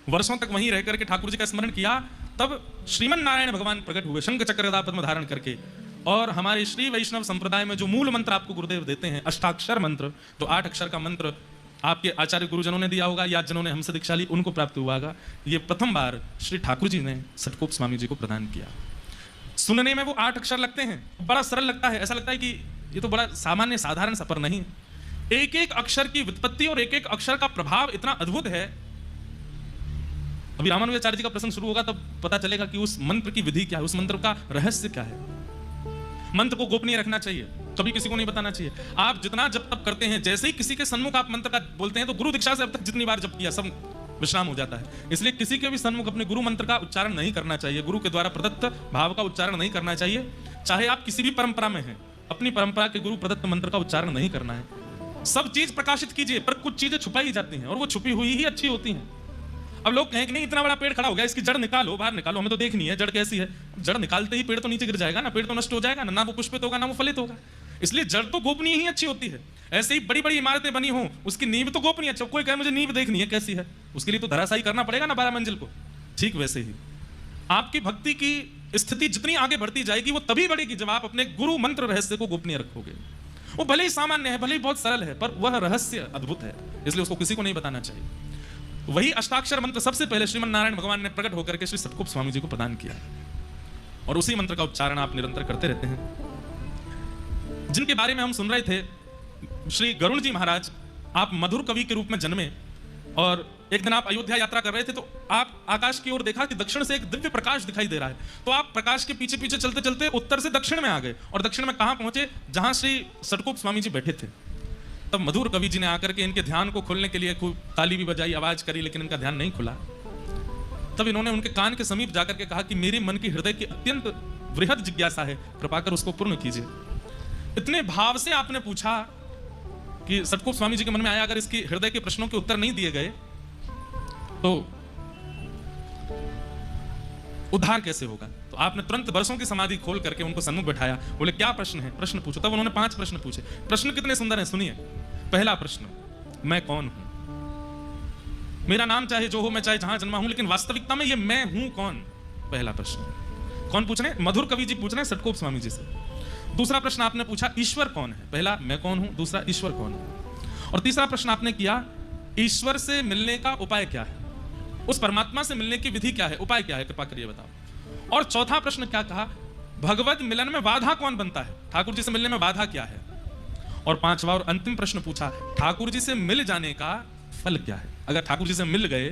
वर्षों तक वहीं रह करके ठाकुर जी का स्मरण किया, तब श्रीमन नारायण भगवान प्रकट हुए शंख चक्र गदा पद्म धारण करके। और हमारे श्री वैष्णव संप्रदाय में जो मूल मंत्र आपको गुरुदेव देते हैं, अष्टाक्षर मंत्र, तो 8 अक्षर का मंत्र आपके आचार्य गुरुजनों ने दिया होगा या जनों ने हमसे दीक्षा ली उनको प्राप्त हुआ होगा। ये प्रथम बार श्री ठाकुर जी ने सटकोप स्वामी जी को प्रदान किया। सुनने में वो 8 अक्षर लगते हैं, बड़ा सरल लगता है, ऐसा लगता है कि ये तो बड़ा सामान्य साधारण सा, पर नहीं। एक एक अक्षर की व्युत्पत्ति और एक एक अक्षर का प्रभाव इतना अद्भुत है। अभी रामानुजाचार्य जी का प्रसंग शुरू होगा तब पता चलेगा कि उस मंत्र की विधि क्या है, उस मंत्र का रहस्य क्या है। मंत्र को गोपनीय रखना चाहिए, कभी किसी को नहीं बताना चाहिए। आप जितना जप तप करते हैं, जैसे ही किसी के सन्मुख आप मंत्र का बोलते हैं तो गुरु दीक्षा से अब तक जितनी बार जप किया सब विश्राम हो जाता है। इसलिए किसी के भी सन्मुख अपने गुरु मंत्र का उच्चारण नहीं करना चाहिए, गुरु के द्वारा प्रदत्त भाव का उच्चारण नहीं करना चाहिए। चाहे आप किसी भी परंपरा में हैं, अपनी परंपरा के गुरु प्रदत्त मंत्र का उच्चारण नहीं करना है। सब चीज प्रकाशित कीजिए, पर कुछ चीजें छुपाई जाती हैं और वो छुपी हुई ही अच्छी होती हैं। अब लोग कहें कि नहीं, इतना बड़ा पेड़ खड़ा हो गया, इसकी जड़ निकालो, बाहर निकालो, हमें तो देखनी है जड़ कैसी है। जड़ निकालते ही पेड़ तो नीचे गिर जाएगा ना, पेड़ तो नष्ट हो जाएगा ना, वो पुष्पित होगा ना वो फलित होगा। इसलिए जड़ तो गोपनीय ही अच्छी होती है। ऐसे ही बड़ी बड़ी इमारतें बनी हों, उसकी नींव तो गोपनीय अच्छी। कोई कहे मुझे नींव देखनी है कैसी है, उसके लिए तो धराशायी करना पड़ेगा ना 12 मंजिल को। ठीक वैसे ही आपकी भक्ति की स्थिति जितनी आगे बढ़ती जाएगी वो तभी बढ़ेगी जब आप अपने गुरु मंत्र रहस्य को गोपनीय रखोगे। वो भले ही सामान्य है, भले ही बहुत सरल है, पर वह रहस्य अद्भुत है, इसलिए उसको किसी को नहीं बताना चाहिए। वही अष्टाक्षर मंत्र सबसे पहले श्रीमन नारायण भगवान ने प्रकट होकर के श्री सटकोप स्वामी जी को प्रदान किया, और उसी मंत्र का उच्चारण आप निरंतर करते रहते हैं। जिनके बारे में हम सुन रहे थे, श्री गरुण जी महाराज, आप मधुर कवि के रूप में जन्मे, और एक दिन आप अयोध्या यात्रा कर रहे थे तो आप आकाश की ओर देखा कि दक्षिण से एक दिव्य प्रकाश दिखाई दे रहा है। तो आप प्रकाश के पीछे पीछे चलते चलते उत्तर से दक्षिण में आ गए, और दक्षिण में कहां पहुंचे, जहां श्री सटकोप स्वामी जी बैठे थे। तब मधुर कवि जी ने आकर के इनके ध्यान को खोलने के लिए खूब ताली भी बजाई, आवाज करी, लेकिन इनका ध्यान नहीं खुला। तब इन्होंने उनके कान के समीप जाकर के कहा कि मेरे मन की हृदय की अत्यंत वृहद जिज्ञासा है, कृपा कर उसको पूर्ण कीजिए। इतने भाव से आपने पूछा कि सटकोप स्वामी जी के मन में आया, अगर इसकी हृदय के प्रश्नों के उत्तर नहीं दिए गए तो उद्धार कैसे होगा। तो आपने तुरंत बरसों की समाधि खोल करके उनको सन्मुख बैठाया, बोले क्या प्रश्न है, प्रश्न पूछो। तब उन्होंने 5 प्रश्न पूछे। प्रश्न कितने सुंदर हैं, सुनिए। पहला प्रश्न, मैं कौन हूं। मेरा नाम चाहे जो हो, मैं चाहे जहां जन्मा हूं, लेकिन वास्तविकता में ये मैं हूं कौन। पहला प्रश्न कौन पूछ रहे हैं, मधुर कवि जी पूछ रहे हैं सटकोप स्वामी जी से। दूसरा प्रश्न आपने पूछा, ईश्वर कौन है। पहला मैं कौन हूं, दूसरा ईश्वर कौन है। और तीसरा प्रश्न आपने किया, ईश्वर से मिलने का उपाय क्या है, उस परमात्मा से मिलने की विधि क्या है, उपाय क्या है, कृपा करिए बताओ। और चौथा प्रश्न क्या कहा, भगवत मिलन में बाधा कौन बनता है, ठाकुर जी से मिलने में बाधा क्या है। और 5वां और अंतिम प्रश्न पूछा, ठाकुर जी से मिल जाने का फल क्या है। अगर ठाकुर जी से मिल गए